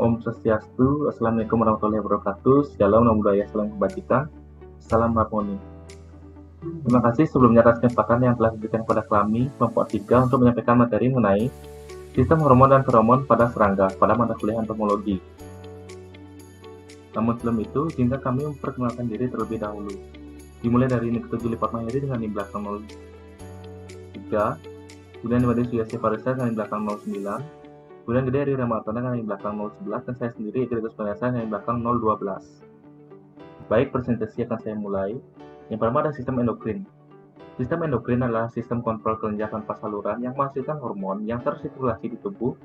Om Swastiastu, Assalamualaikum warahmatullahi wabarakatuh, Shalom, Namo Buddhaya, Salam Kebajikan, Salam Harmoni. Terima kasih sebelumnya atas kesempatan yang telah diberikan kepada kami, kelompok 3, untuk menyampaikan materi mengenai sistem hormon dan feromon pada serangga pada mata kuliah entomologi. Namun sebelum itu, izinkan kami memperkenalkan diri terlebih dahulu. Dimulai dari Nikto Juli Fatmaheri dengan di belakang 03, kemudian Nimade Suyasi Farisa dengan di belakang 09, kemudian Gede Ari Ramadhana dengan di belakang 011, dan saya sendiri Egritus Penasa dengan di belakang 012. Baik, presentasi akan saya mulai. Yang pertama ada sistem endokrin. Sistem endokrin adalah sistem kontrol kelenjar tanpa saluran yang menghasilkan hormon yang tersirkulasi di tubuh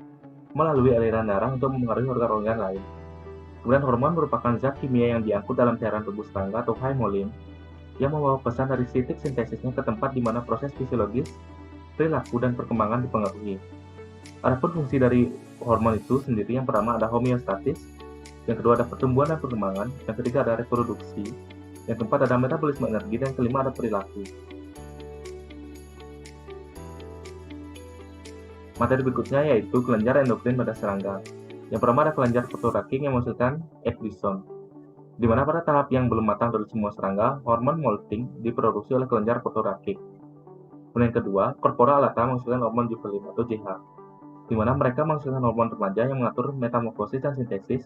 melalui aliran darah untuk mempengaruhi organ-organ lain. Kemudian hormon merupakan zat kimia yang diangkut dalam cairan tubuh serangga atau hemolim yang membawa pesan dari titik sintesisnya ke tempat di mana proses fisiologis, perilaku, dan perkembangan dipengaruhi. Adapun fungsi dari hormon itu sendiri, yang pertama ada homeostatis, yang kedua ada pertumbuhan dan perkembangan, yang ketiga ada reproduksi, yang keempat ada metabolisme energi, dan kelima ada perilaku. Materi berikutnya yaitu kelenjar endokrin pada serangga. Yang pertama ada kelenjar fotoraking yang menghasilkan epdison, di mana pada tahap yang belum matang dari semua serangga, hormon molting diproduksi oleh kelenjar fotoraking. Kemudian yang kedua, corpora allata menghasilkan hormon juvelin atau JH, di mana mereka menghasilkan hormon remaja yang mengatur metamorfosis dan sintesis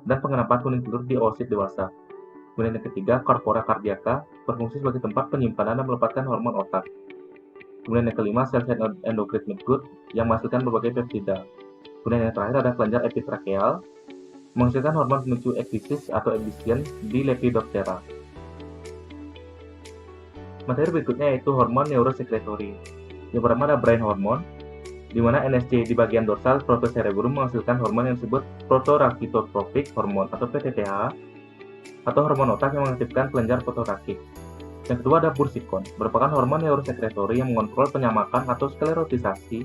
dan pengenapan kuning telur di oosit dewasa. Kemudian yang ketiga, corpora cardiaca berfungsi sebagai tempat penyimpanan dan melepaskan hormon otak. Kemudian yang kelima, sel-sel endokrin midgut yang menghasilkan berbagai peptida. Kemudian yang terakhir ada kelenjar epitracheal menghasilkan hormon pemicu ekdisis atau ekdisien di Lepidoptera. Materi berikutnya yaitu hormon neurosekretori. Yang pertama ada brain hormone, di mana NSC di bagian dorsal protocerebrum menghasilkan hormon yang disebut protorakitotropic hormone atau PTTH, atau hormon otak yang mengaktifkan kelenjar fotorakik. Yang kedua ada bursikon, merupakan hormon neurosekretori yang mengontrol penyamakan atau sklerotisasi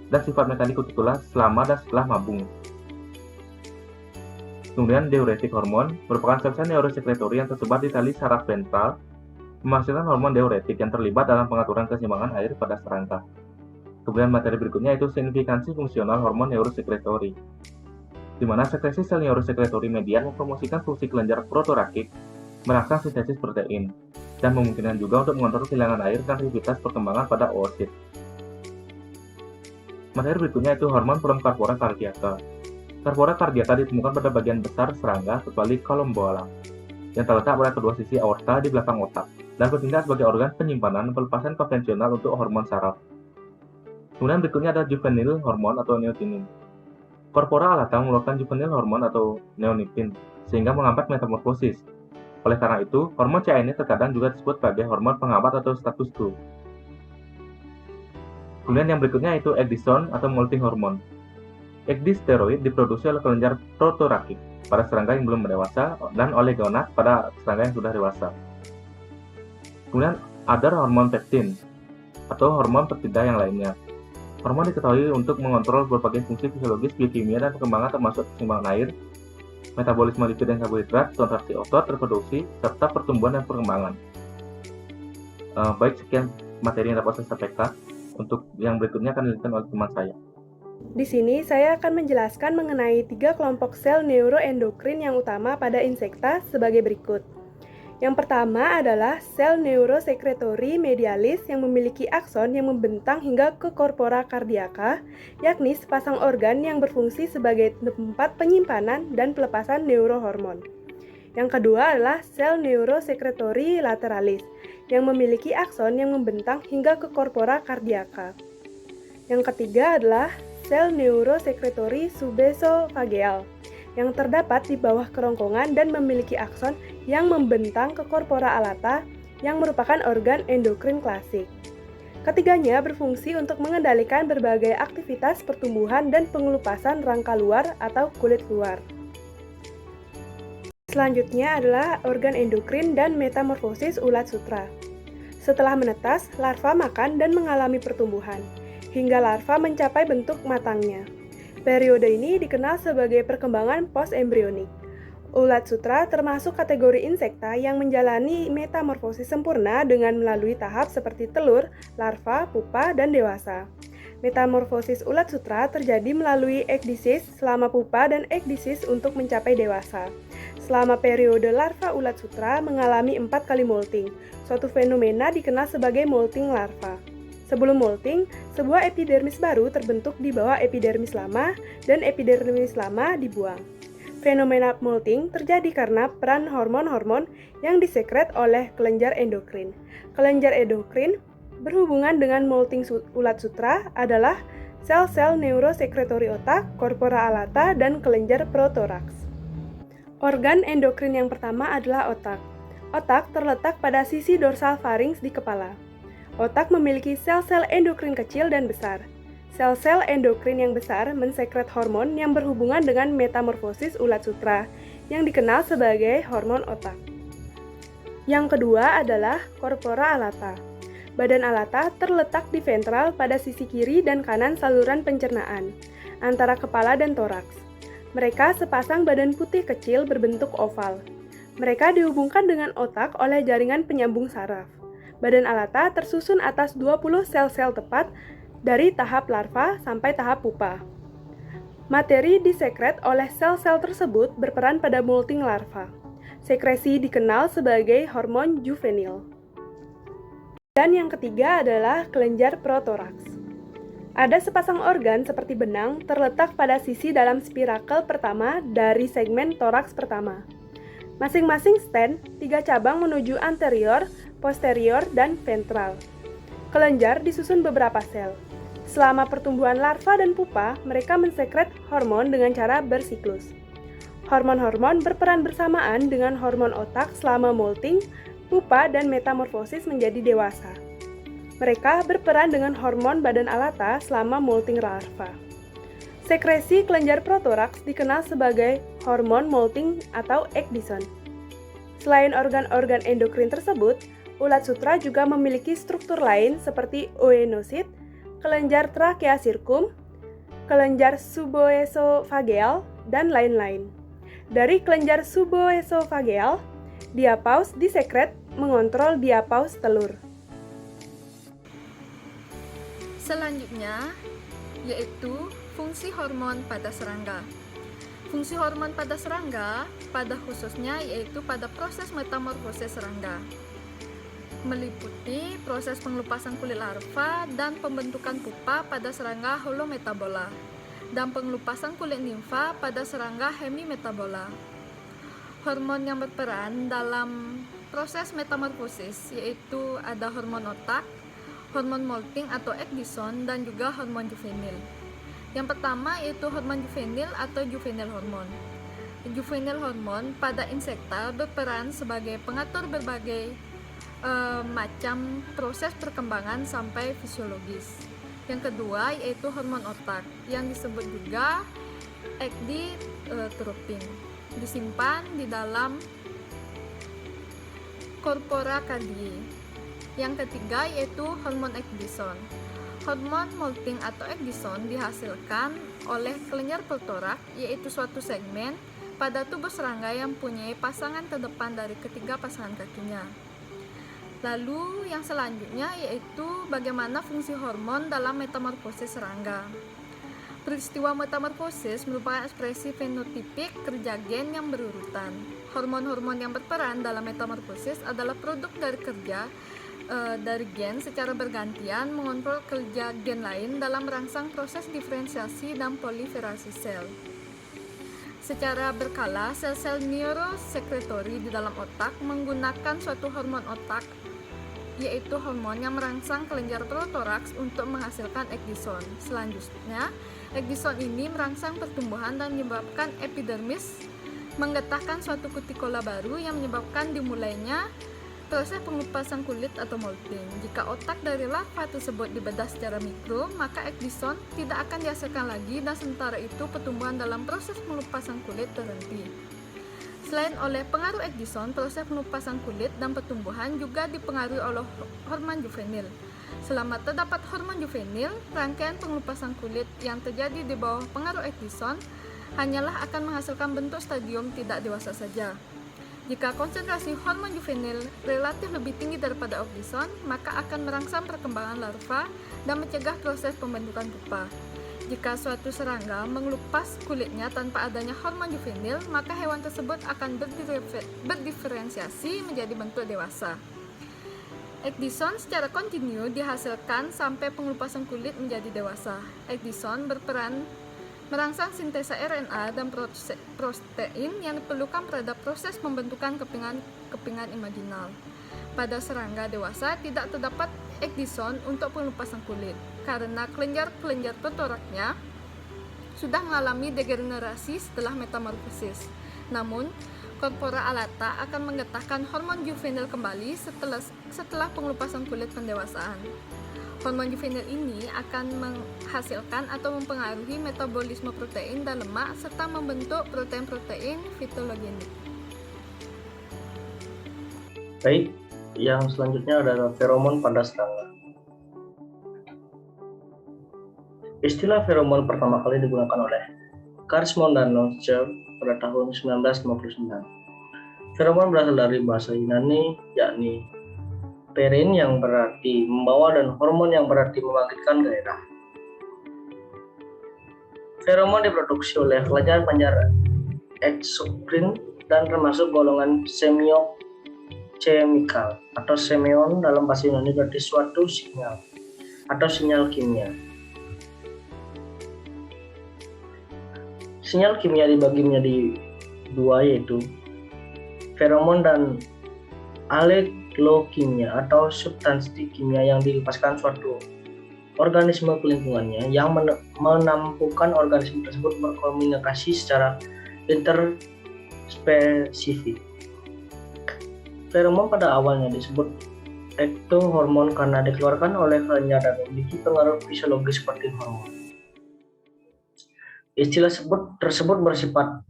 dan sifat mekanik kutikula selama dan setelah mabung. Kemudian diuretik hormon, merupakan sel-sel neurosekretori yang tersebar di tali saraf ventral, menghasilkan hormon diuretik yang terlibat dalam pengaturan keseimbangan air pada serangga. Kemudian materi berikutnya yaitu signifikansi fungsional hormon neurosekretori, di mana sekresi sel neurosekretori median mempromosikan fungsi kelenjar protorakik merangsang sintesis protein, dan memungkinkan juga untuk mengontrol kehilangan air dan aktivitas perkembangan pada oosit. Materi berikutnya yaitu hormon corpora cardiaca. Corpora cardiaca ditemukan pada bagian besar serangga kecuali columbola, yang terletak pada kedua sisi aorta di belakang otak, dan bertindak sebagai organ penyimpanan dan pelepasan konvensional untuk hormon saraf. Kemudian berikutnya ada juvenile hormone atau neotinin. Corpora allata mengeluarkan juvenile hormone atau neonipin sehingga menghambat metamorfosis. Oleh karena itu, hormon CA ini terkadang juga disebut sebagai hormon penghambat atau status quo. Kemudian yang berikutnya yaitu ecdison atau molting hormone. Ecdysteroid diproduksi oleh kelenjar protorakik pada serangga yang belum dewasa dan oleh gonad pada serangga yang sudah dewasa. Kemudian ada hormon peptin atau hormon peptida yang lainnya. Hormon diketahui untuk mengontrol berbagai fungsi fisiologis, biokimia, dan perkembangan termasuk keseimbangan air, metabolisme lipid dan karbohidrat, kontraksi otot, reproduksi, serta pertumbuhan dan perkembangan. Baik, sekian materi yang dapat saya sampaikan. Untuk yang berikutnya akan dilanjutkan oleh teman saya. Di sini saya akan menjelaskan mengenai 3 kelompok sel neuroendokrin yang utama pada insekta sebagai berikut. Yang pertama adalah sel neurosekretori medialis yang memiliki akson yang membentang hingga ke corpora cardiaca, yakni sepasang organ yang berfungsi sebagai tempat penyimpanan dan pelepasan neurohormon. Yang kedua adalah sel neurosekretori lateralis yang memiliki akson yang membentang hingga ke corpora cardiaca. Yang ketiga adalah sel neurosekretori subesofageal yang terdapat di bawah kerongkongan dan memiliki akson yang membentang ke corpora allata yang merupakan organ endokrin klasik. Ketiganya berfungsi untuk mengendalikan berbagai aktivitas pertumbuhan dan pengelupasan rangka luar atau kulit luar. Selanjutnya adalah organ endokrin dan metamorfosis ulat sutra. Setelah menetas, larva makan dan mengalami pertumbuhan, hingga larva mencapai bentuk matangnya. Periode ini dikenal sebagai perkembangan post-embrionik. Ulat sutra termasuk kategori insekta yang menjalani metamorfosis sempurna dengan melalui tahap seperti telur, larva, pupa, dan dewasa. Metamorfosis ulat sutra terjadi melalui ekdisis selama pupa dan ekdisis untuk mencapai dewasa. Selama periode larva ulat sutra mengalami 4 kali molting. Suatu fenomena dikenal sebagai molting larva. Sebelum molting, sebuah epidermis baru terbentuk di bawah epidermis lama dan epidermis lama dibuang. Fenomena molting terjadi karena peran hormon-hormon yang disekret oleh kelenjar endokrin. Kelenjar endokrin berhubungan dengan molting ulat sutra adalah sel-sel neurosekretori otak, corpora allata, dan kelenjar protoraks. Organ endokrin yang pertama adalah otak. Otak terletak pada sisi dorsal farinks di kepala. Otak memiliki sel-sel endokrin kecil dan besar. Sel-sel endokrin yang besar mensekret hormon yang berhubungan dengan metamorfosis ulat sutra, yang dikenal sebagai hormon otak. Yang kedua adalah corpora allata. Badan allata terletak di ventral pada sisi kiri dan kanan saluran pencernaan, antara kepala dan toraks. Mereka sepasang badan putih kecil berbentuk oval. Mereka dihubungkan dengan otak oleh jaringan penyambung saraf. Badan allata tersusun atas 20 sel-sel tepat dari tahap larva sampai tahap pupa. Materi disekret oleh sel-sel tersebut berperan pada molting larva. Sekresi dikenal sebagai hormon juvenil. Dan yang ketiga adalah kelenjar protoraks. Ada sepasang organ seperti benang terletak pada sisi dalam spirakel pertama dari segmen toraks pertama. Masing-masing stand 3 cabang menuju anterior, posterior, dan ventral. Kelenjar disusun beberapa sel. Selama pertumbuhan larva dan pupa, mereka mensekret hormon dengan cara bersiklus. Hormon-hormon berperan bersamaan dengan hormon otak selama molting, pupa, dan metamorfosis menjadi dewasa. Mereka berperan dengan hormon badan allata selama molting larva. Sekresi kelenjar protoraks dikenal sebagai hormon molting atau ekdison. Selain organ-organ endokrin tersebut, ulat sutra juga memiliki struktur lain seperti oenosit, kelenjar trakea sirkum, kelenjar suboesofageal, dan lain-lain. Dari kelenjar suboesofageal, diapause disekret mengontrol diapause telur. Selanjutnya, yaitu fungsi hormon pada serangga. Fungsi hormon pada serangga pada khususnya yaitu pada proses metamorfosis serangga, meliputi proses pengelupasan kulit larva dan pembentukan pupa pada serangga holometabola, dan pengelupasan kulit nimfa pada serangga hemimetabola. Hormon yang berperan dalam proses metamorfosis yaitu ada hormon otak, hormon molting atau ekdison, dan juga hormon juvenil. Yang pertama yaitu hormon juvenil atau juvenile hormon. Juvenile hormon pada insekta berperan sebagai pengatur berbagai macam proses perkembangan sampai fisiologis. Yang kedua yaitu hormon otak yang disebut juga ekditropin, disimpan di dalam corpora cardiae. Yang ketiga yaitu hormon ekdison. Hormon molting atau ekdison dihasilkan oleh kelenjar protoraks, yaitu suatu segmen pada tubuh serangga yang mempunyai pasangan terdepan dari ketiga pasangan kakinya. Lalu yang selanjutnya yaitu bagaimana fungsi hormon dalam metamorfosis serangga. Peristiwa metamorfosis merupakan ekspresi fenotipik kerja gen yang berurutan. Hormon-hormon yang berperan dalam metamorfosis adalah produk dari kerja dari gen secara bergantian mengontrol kerja gen lain dalam merangsang proses diferensiasi dan proliferasi sel. Secara berkala, sel-sel neurosekretori di dalam otak menggunakan suatu hormon otak, yaitu hormon yang merangsang kelenjar protoraks untuk menghasilkan ekdison. Selanjutnya, ekdison ini merangsang pertumbuhan dan menyebabkan epidermis menggetahkan suatu kutikola baru yang menyebabkan dimulainya proses pengelupasan kulit atau molting. Jika otak dari larva tersebut dibedah secara mikro, maka ekdison tidak akan dihasilkan lagi dan sementara itu pertumbuhan dalam proses pengelupasan kulit terhenti. Selain oleh pengaruh ekdison, proses pengelupasan kulit dan pertumbuhan juga dipengaruhi oleh hormon juvenil. Selama terdapat hormon juvenil, rangkaian pengelupasan kulit yang terjadi di bawah pengaruh ekdison hanyalah akan menghasilkan bentuk stadium tidak dewasa saja. Jika konsentrasi hormon juvenil relatif lebih tinggi daripada okdison, maka akan merangsang perkembangan larva dan mencegah proses pembentukan pupa. Jika suatu serangga mengelupas kulitnya tanpa adanya hormon juvenil, maka hewan tersebut akan berdiferensiasi menjadi bentuk dewasa. Ekdison secara kontinu dihasilkan sampai pengelupasan kulit menjadi dewasa. Ekdison berperan merangsang sintesa RNA dan protein yang diperlukan pada proses pembentukan kepingan imaginal. Pada serangga dewasa tidak terdapat ekdison untuk pengelupasan kulit karena kelenjar-kelenjar petoraknya sudah mengalami degenerasi setelah metamorfosis. Namun, corpora alata akan menggetahkan hormon juvenil kembali setelah pengelupasan kulit pendewasaan. Hormon juvenil ini akan menghasilkan atau mempengaruhi metabolisme protein dan lemak serta membentuk protein-protein fitologenik. Baik, yang selanjutnya adalah feromon pada serangga. Istilah feromon pertama kali digunakan oleh Carsmon dan Nonscher pada tahun 1959. Feromon berasal dari bahasa Yunani, yakni perin yang berarti membawa dan hormon yang berarti membangkitkan gairah. Feromon diproduksi oleh kelenjar-kelenjar eksokrin dan termasuk golongan semiochemical atau semeion dalam bahasa Yunani berarti suatu sinyal atau sinyal kimia. Sinyal kimia dibagi menjadi dua, yaitu feromon dan alelokimia atau substansi kimia yang dilepaskan suatu organisme ke lingkungannya yang menampukan organisme tersebut berkomunikasi secara interspesifik. Feromon pada awalnya disebut ektohormon karena dikeluarkan oleh kelenjar dan memiliki pengaruh fisiologis seperti hormon. Istilah tersebut bersifat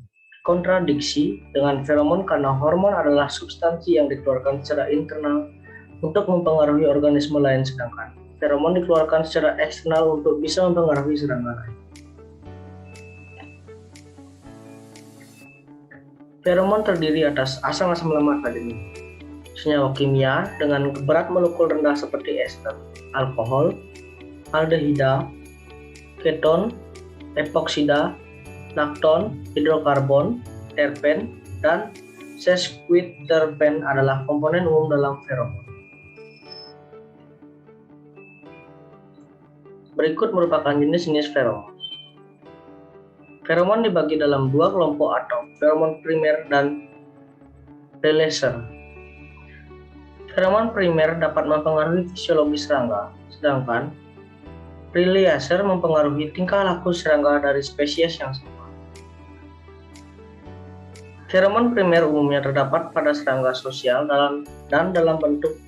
kontradiksi dengan feromon karena hormon adalah substansi yang dikeluarkan secara internal untuk mempengaruhi organisme lain, sedangkan feromon dikeluarkan secara eksternal untuk bisa mempengaruhi serangga lain. Feromon terdiri atas asam-asam lemak tadi, senyawa kimia dengan berat molekul rendah seperti ester, alkohol, aldehida, keton, epoksida, lakton, hidrokarbon, terpen, dan sesquiterpen adalah komponen umum dalam feromon. Berikut merupakan jenis-jenis feromon. Feromon dibagi dalam dua kelompok atau feromon primer dan releaser. Feromon primer dapat mempengaruhi fisiologi serangga, sedangkan releaser mempengaruhi tingkah laku serangga dari spesies yang sama. Feromon primer umumnya terdapat pada serangga sosial dan dalam bentuk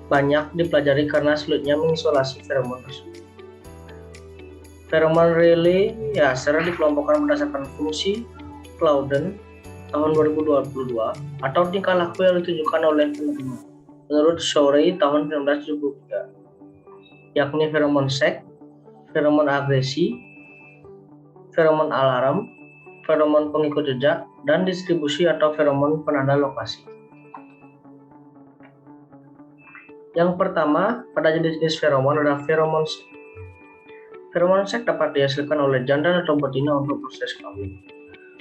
banyak dipelajari karena sulitnya mengisolasi feromon tersebut. Feromon releaser dikelompokkan berdasarkan fungsi Claudin tahun 2022 atau tingkah laku yang ditunjukkan oleh penerima menurut Shorey tahun 1973, yakni feromon seks, feromon agresi, feromon alarm, feromon pengikut jejak, dan distribusi atau feromon penanda lokasi. Yang pertama, pada jenis-jenis feromon adalah feromon seks. Feromon seks dapat dihasilkan oleh jantan atau betina untuk proses kawin.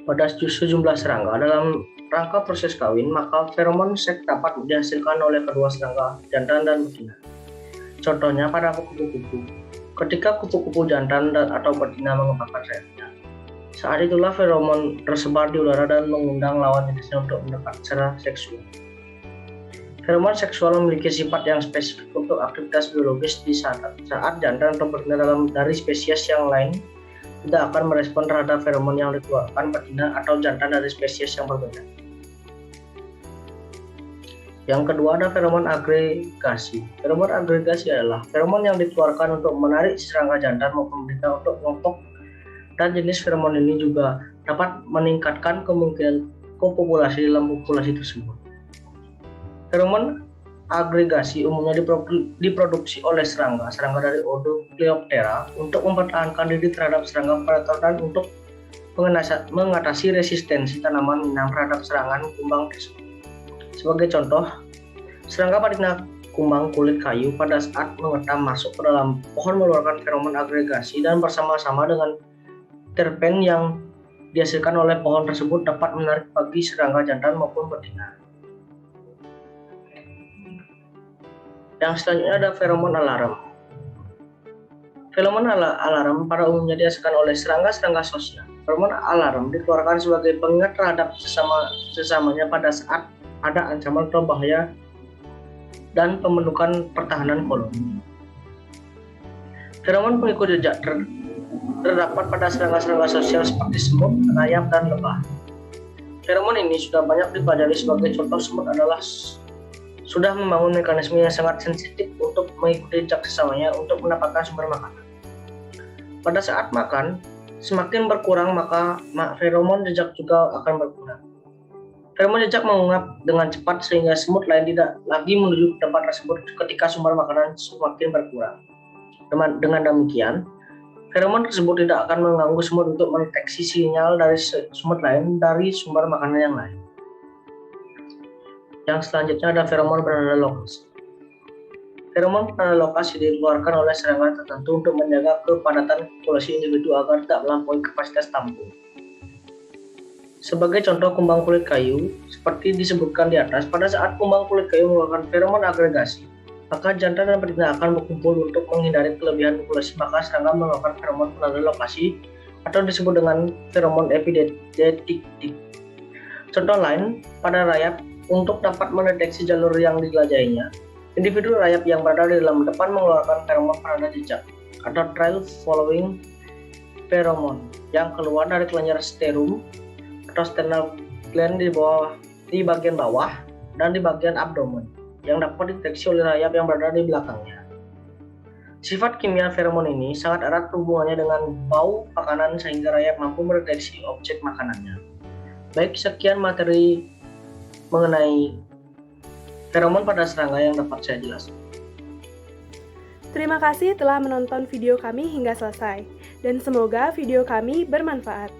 Pada sejumlah serangga dalam rangka proses kawin, maka feromon seks dapat dihasilkan oleh kedua serangga, jantan dan betina. Contohnya pada kupu-kupu. Ketika kupu-kupu jantan atau betina mengembangkan sayapnya, saat itulah feromon tersebar di udara dan mengundang lawan jenisnya untuk mendekat secara seksual. Feromon seksual memiliki sifat yang spesifik untuk aktivitas biologis di saat jantan atau betina dari spesies yang lain tidak akan merespon terhadap feromon yang dikeluarkan betina atau jantan dari spesies yang berbeda. Yang kedua ada feromon agregasi. Feromon agregasi adalah feromon yang dikeluarkan untuk menarik serangga jantan maupun betina untuk kelompok, dan jenis feromon ini juga dapat meningkatkan kemungkinan kopulasi dalam populasi tersebut. Feromon agregasi umumnya diproduksi oleh serangga dari Ordo Coleoptera untuk mempertahankan diri terhadap serangga predator dan untuk mengatasi resistensi tanaman inang terhadap serangan kumbang tersebut. Sebagai contoh, serangga patina kumbang kulit kayu pada saat mengetam masuk ke dalam pohon mengeluarkan feromon agregasi dan bersama-sama dengan terpen yang dihasilkan oleh pohon tersebut dapat menarik bagi serangga jantan maupun betina. Yang selanjutnya ada feromon alarm. Feromon alarm pada umumnya dihasilkan oleh serangga-serangga sosial. Feromon alarm dikeluarkan sebagai pengingat terhadap sesamanya pada saat ada ancaman atau bahaya dan pembentukan pertahanan koloni. Feromon pengikut jejak terdapat pada serangga-serangga sosial seperti semut, rayap, dan lebah. Feromon ini sudah banyak dipelajari. Sebagai contoh, semut adalah sudah membangun mekanisme yang sangat sensitif untuk mengikuti jejak sesamanya untuk mendapatkan sumber makanan. Pada saat makan semakin berkurang, maka feromon jejak juga akan berkurang. Feromon jejak mengungap dengan cepat sehingga semut lain tidak lagi menuju ke tempat tersebut ketika sumber makanan semakin berkurang. Dengan demikian, feromon tersebut tidak akan mengganggu semut untuk mendeteksi sinyal dari semut lain dari sumber makanan yang lain. Yang selanjutnya ada feromon penanda lokasi. Feromon penanda lokasi dikeluarkan oleh serangga tertentu untuk menjaga kepadatan populasi individu agar tidak melampaui kapasitas tampung. Sebagai contoh kumbang kulit kayu, seperti disebutkan di atas, pada saat kumbang kulit kayu mengeluarkan feromon agregasi, maka jantan dan betina akan berkumpul untuk menghindari kelebihan populasi, maka serangga mengeluarkan feromon penanda lokasi atau disebut dengan feromon epidetiktik. Contoh lain, pada rayap, untuk dapat mendeteksi jalur yang dijelajahinya, individu rayap yang berada di dalam depan mengeluarkan feromon penanda jejak atau trail following pheromone yang keluar dari kelenjar sterum atau sternal gland di bagian bawah dan di bagian abdomen yang dapat dideteksi oleh rayap yang berada di belakangnya. Sifat kimia feromon ini sangat erat hubungannya dengan bau makanan sehingga rayap mampu mendeteksi objek makanannya. Baik, sekian materi mengenai feromon pada serangga yang dapat saya jelaskan. Terima kasih telah menonton video kami hingga selesai, dan semoga video kami bermanfaat.